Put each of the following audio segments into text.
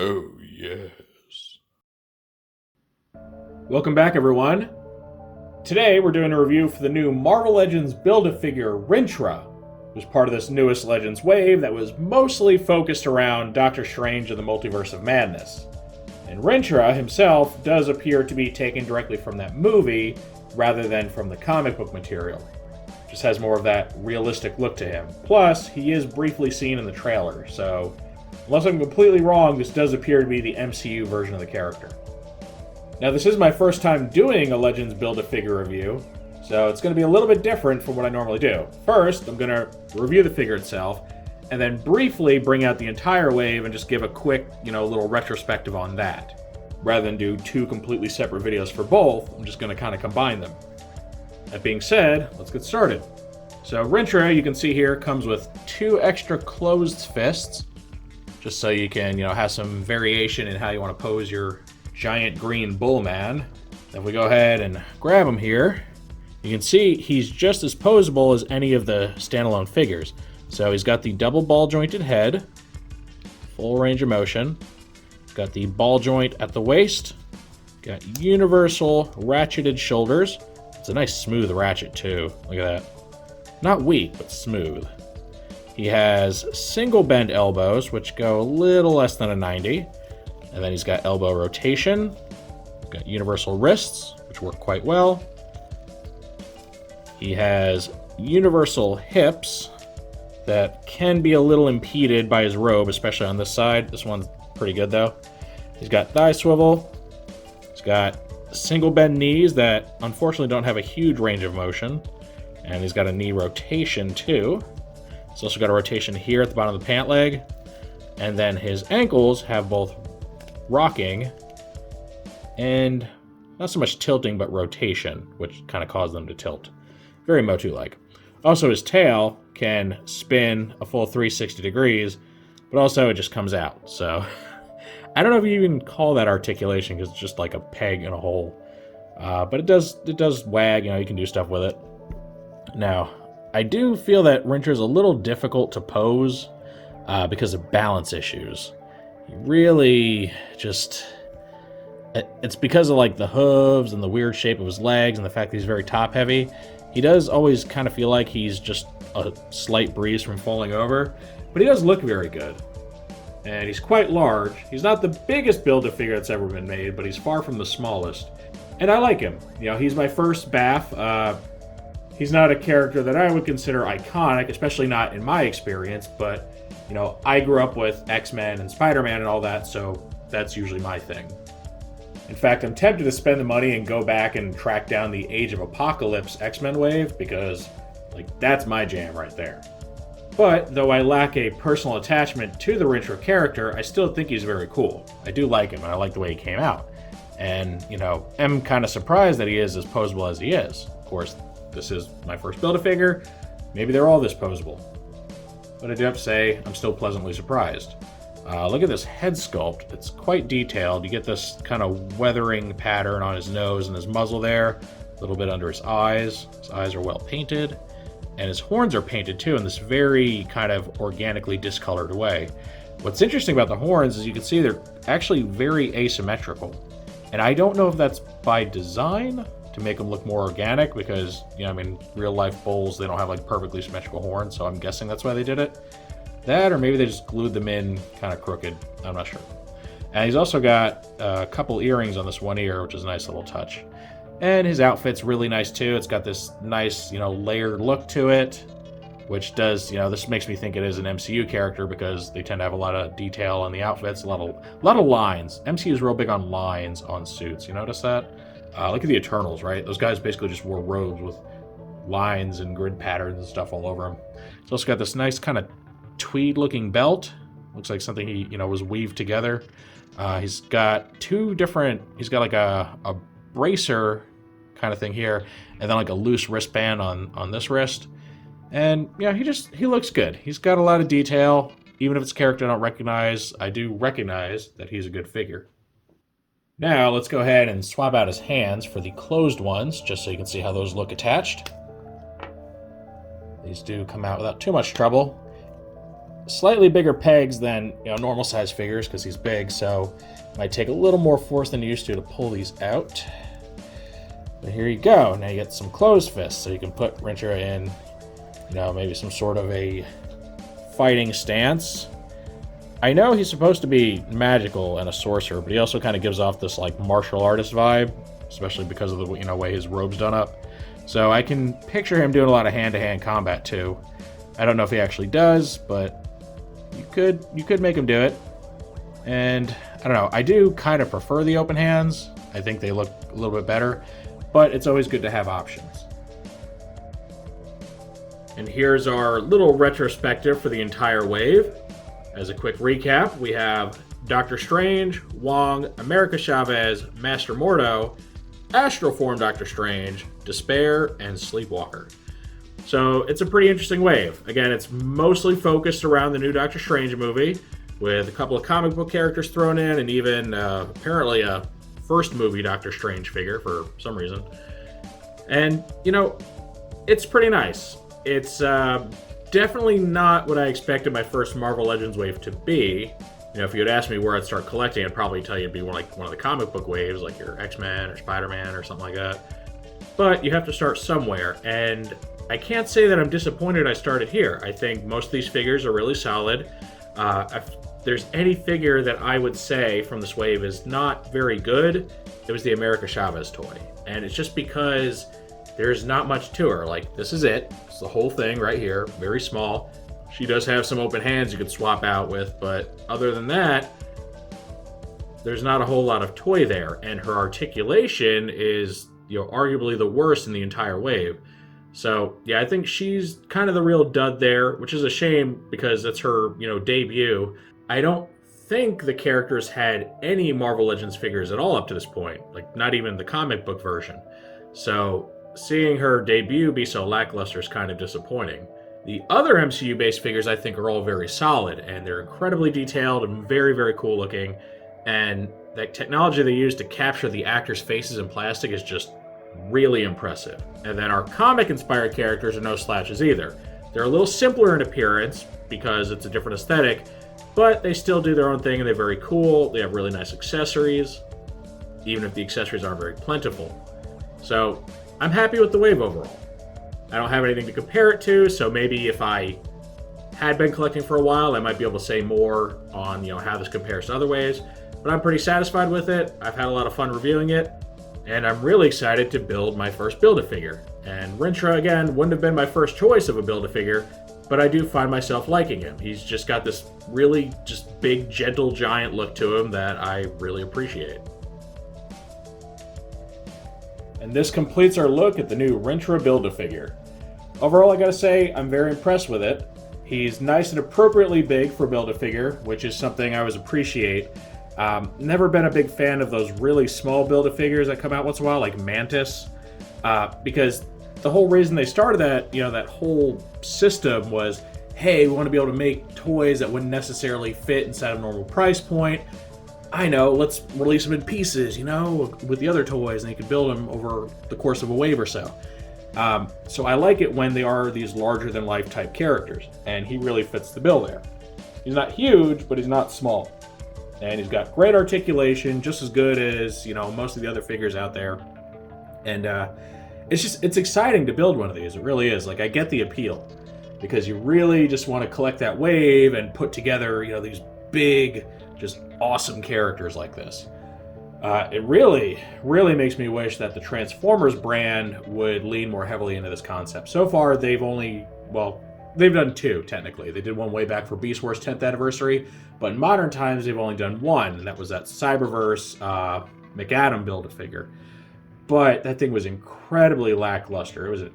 Oh, yes. Welcome back, everyone. Today, we're doing a review for the new Marvel Legends Build-A-Figure Rintrah, which was part of this newest Legends wave that was mostly focused around Doctor Strange and the Multiverse of Madness. And Rintrah himself does appear to be taken directly from that movie rather than from the comic book material. Just has more of that realistic look to him. Plus, he is briefly seen in the trailer, so unless I'm completely wrong, this does appear to be the MCU version of the character. Now, this is my first time doing a Legends Build-A-Figure review, so it's going to be a little bit different from what I normally do. First, I'm going to review the figure itself, and then briefly bring out the entire wave and just give a quick, little retrospective on that. Rather than do two completely separate videos for both, I'm just going to kind of combine them. That being said, let's get started. So Rintrah, you can see here, comes with 2 extra closed fists, just so you can, have some variation in how you want to pose your giant green bull man. If we go ahead and grab him here, you can see he's just as posable as any of the standalone figures. So he's got the double ball jointed head, full range of motion, got the ball joint at the waist, got universal ratcheted shoulders. It's a nice smooth ratchet too, look at that. Not weak, but smooth. He has single bend elbows, which go a little less than a 90. And then he's got elbow rotation. Got universal wrists, which work quite well. He has universal hips that can be a little impeded by his robe, especially on this side. This one's pretty good though. He's got thigh swivel. He's got single bend knees that unfortunately don't have a huge range of motion. And he's got a knee rotation too. He's also got a rotation here at the bottom of the pant leg. And then his ankles have both rocking and not so much tilting, but rotation, which kind of caused them to tilt. Very Motu-like. Also, his tail can spin a full 360 degrees, but also it just comes out. So I don't know if you even call that articulation because it's just like a peg in a hole. But it does wag, you can do stuff with it. Now, I do feel that Rintrah is a little difficult to pose because of balance issues. He really just... It's because of like the hooves and the weird shape of his legs and the fact that he's very top heavy. He does always kind of feel like he's just a slight breeze from falling over, but he does look very good. And he's quite large. He's not the biggest Build-A-Figure that's ever been made, but he's far from the smallest. And I like him. He's my first BAF. He's not a character that I would consider iconic, especially not in my experience, but, I grew up with X-Men and Spider-Man and all that, so that's usually my thing. In fact, I'm tempted to spend the money and go back and track down the Age of Apocalypse X-Men wave, because, that's my jam right there. But, though I lack a personal attachment to the Rintrah character, I still think he's very cool. I do like him, and I like the way he came out. And, am kind of surprised that he is as posable as he is. Of course, this is my first Build-A-Figure. Maybe they're all this posable. But I do have to say, I'm still pleasantly surprised. Look at this head sculpt. It's quite detailed. You get this kind of weathering pattern on his nose and his muzzle there. A little bit under his eyes. His eyes are well painted. And his horns are painted too in this very kind of organically discolored way. What's interesting about the horns is you can see they're actually very asymmetrical. And I don't know if that's by design to make them look more organic because, real life bulls, they don't have perfectly symmetrical horns, so I'm guessing that's why they did it. That, or maybe they just glued them in kind of crooked. I'm not sure. And he's also got a couple earrings on this one ear, which is a nice little touch. And his outfit's really nice too. It's got this nice, layered look to it, which does, this makes me think it is an MCU character because they tend to have a lot of detail on the outfits, a lot of lines. MCU is real big on lines on suits. You notice that? Look at the Eternals, right? Those guys basically just wore robes with lines and grid patterns and stuff all over them. It's also got this nice kind of tweed-looking belt. Looks like something he, was weaved together. He's got he's got like a bracer kind of thing here, and then like a loose wristband on this wrist. And yeah, he looks good. He's got a lot of detail. Even if it's a character I don't recognize, I do recognize that he's a good figure. Now, let's go ahead and swap out his hands for the closed ones, just so you can see how those look attached. These do come out without too much trouble. slightly bigger pegs than normal size figures because he's big, so it might take a little more force than used to pull these out. But here you go. Now you get some closed fists, so you can put Rintrah in, maybe some sort of a fighting stance. I know he's supposed to be magical and a sorcerer, but he also kind of gives off this like martial artist vibe, especially because of the way his robe's done up. So I can picture him doing a lot of hand-to-hand combat too. I don't know if he actually does, but you could make him do it. And I don't know, I do kind of prefer the open hands. I think they look a little bit better, but it's always good to have options. And here's our little retrospective for the entire wave. As a quick recap, we have Doctor Strange, Wong, America Chavez, Master Mordo, Astral form Doctor Strange, Despair, and Sleepwalker. So it's a pretty interesting wave. Again, it's mostly focused around the new Doctor Strange movie, with a couple of comic book characters thrown in, and even apparently a first movie Doctor Strange figure for some reason. And, it's pretty nice. It's definitely not what I expected my first Marvel Legends wave to be. If you had asked me where I'd start collecting, I'd probably tell you it'd be one of the comic book waves, like your X-Men or Spider-Man or something like that. But you have to start somewhere, and I can't say that I'm disappointed I started here. I think most of these figures are really solid. If there's any figure that I would say from this wave is not very good, it was the America Chavez toy. And it's just because there's not much to her. Like, this is it. It's the whole thing right here. Very small. She does have some open hands you could swap out with, but other than that, there's not a whole lot of toy there. And her articulation is, arguably the worst in the entire wave. So, yeah, I think she's kind of the real dud there, which is a shame because it's her, debut. I don't think the characters had any Marvel Legends figures at all up to this point. Like, not even the comic book version. So seeing her debut be so lackluster is kind of disappointing. The other MCU-based figures I think are all very solid, and they're incredibly detailed and very, very cool looking. And the technology they use to capture the actors' faces in plastic is just really impressive. And then our comic-inspired characters are no slouches either. They're a little simpler in appearance because it's a different aesthetic, but they still do their own thing and they're very cool. They have really nice accessories, even if the accessories aren't very plentiful. So I'm happy with the wave overall. I don't have anything to compare it to, so maybe if I had been collecting for a while, I might be able to say more on how this compares to other waves. But I'm pretty satisfied with it. I've had a lot of fun reviewing it, and I'm really excited to build my first Build-A-Figure. And Rintrah, again, wouldn't have been my first choice of a Build-A-Figure, but I do find myself liking him. He's just got this really just big, gentle, giant look to him that I really appreciate. And this completes our look at the new Rintrah Build-A-Figure. Overall, I gotta say, I'm very impressed with it. He's nice and appropriately big for Build-A-Figure, which is something I always appreciate. Never been a big fan of those really small Build-A-Figures that come out once in a while, like Mantis, because the whole reason they started that, that whole system was, hey, we want to be able to make toys that wouldn't necessarily fit inside a normal price point. I know, let's release them in pieces, with the other toys, and you can build them over the course of a wave or so. So I like it when they are these larger-than-life type characters, and he really fits the bill there. He's not huge, but he's not small. And he's got great articulation, just as good as, most of the other figures out there. And it's exciting to build one of these. It really is. Like, I get the appeal, because you really just want to collect that wave and put together, these big, just awesome characters like this. It really, really makes me wish that the Transformers brand would lean more heavily into this concept. So far, they've done two, technically. They did one way back for Beast Wars 10th anniversary, but in modern times, they've only done one, and that was that Cyberverse McAdam Build-A-Figure. But that thing was incredibly lackluster. It was a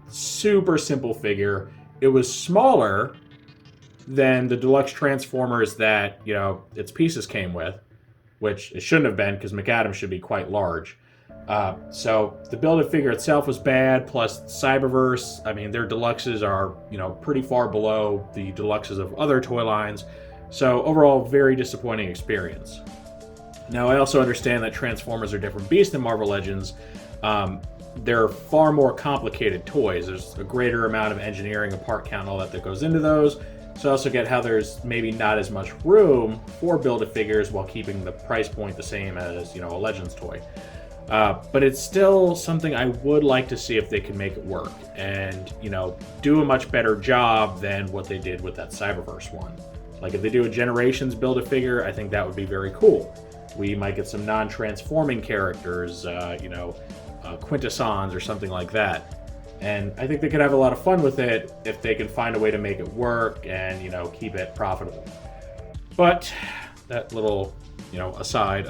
super simple figure. It was smaller than the deluxe Transformers that, its pieces came with, which it shouldn't have been because McAdam should be quite large. So the Build-A-Figure itself was bad, plus Cyberverse, their deluxes are, pretty far below the deluxes of other toy lines. So overall, very disappointing experience. Now, I also understand that Transformers are different beasts than Marvel Legends. They're far more complicated toys. There's a greater amount of engineering and part count and all that goes into those. So I also get how there's maybe not as much room for Build-A-Figures while keeping the price point the same as, you know, a Legends toy. But it's still something I would like to see if they can make it work and, you know, do a much better job than what they did with that Cyberverse one. Like if they do a Generations Build-A-Figure, I think that would be very cool. We might get some non-transforming characters, you know, Quintessons or something like that. And I think they could have a lot of fun with it if they can find a way to make it work and, you know, keep it profitable. But that little, you know, aside.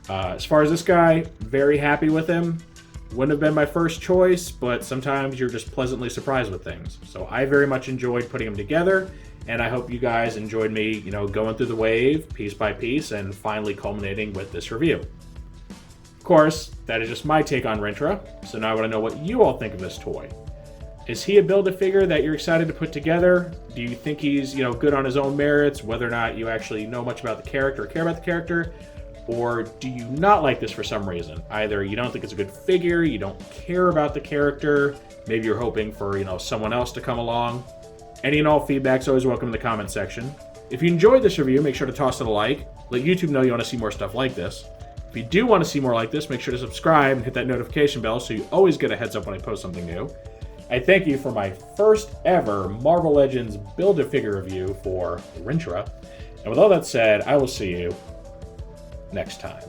As far as this guy, very happy with him. Wouldn't have been my first choice, but sometimes you're just pleasantly surprised with things. So I very much enjoyed putting them together, and I hope you guys enjoyed me, you know, going through the wave piece by piece and finally culminating with this review. Of course, that is just my take on Rintrah, so now I want to know what you all think of this toy. Is he a Build-A-Figure that you're excited to put together? Do you think he's, you know, good on his own merits, whether or not you actually know much about the character or care about the character? Or do you not like this for some reason? Either you don't think it's a good figure, you don't care about the character, maybe you're hoping for, you know, someone else to come along. Any and all feedback's always welcome in the comment section. If you enjoyed this review, make sure to toss it a like. Let YouTube know you want to see more stuff like this. If you do want to see more like this, make sure to subscribe and hit that notification bell so you always get a heads up when I post something new. I thank you for my first ever Marvel Legends Build-A-Figure review for Rintrah. And with all that said, I will see you next time.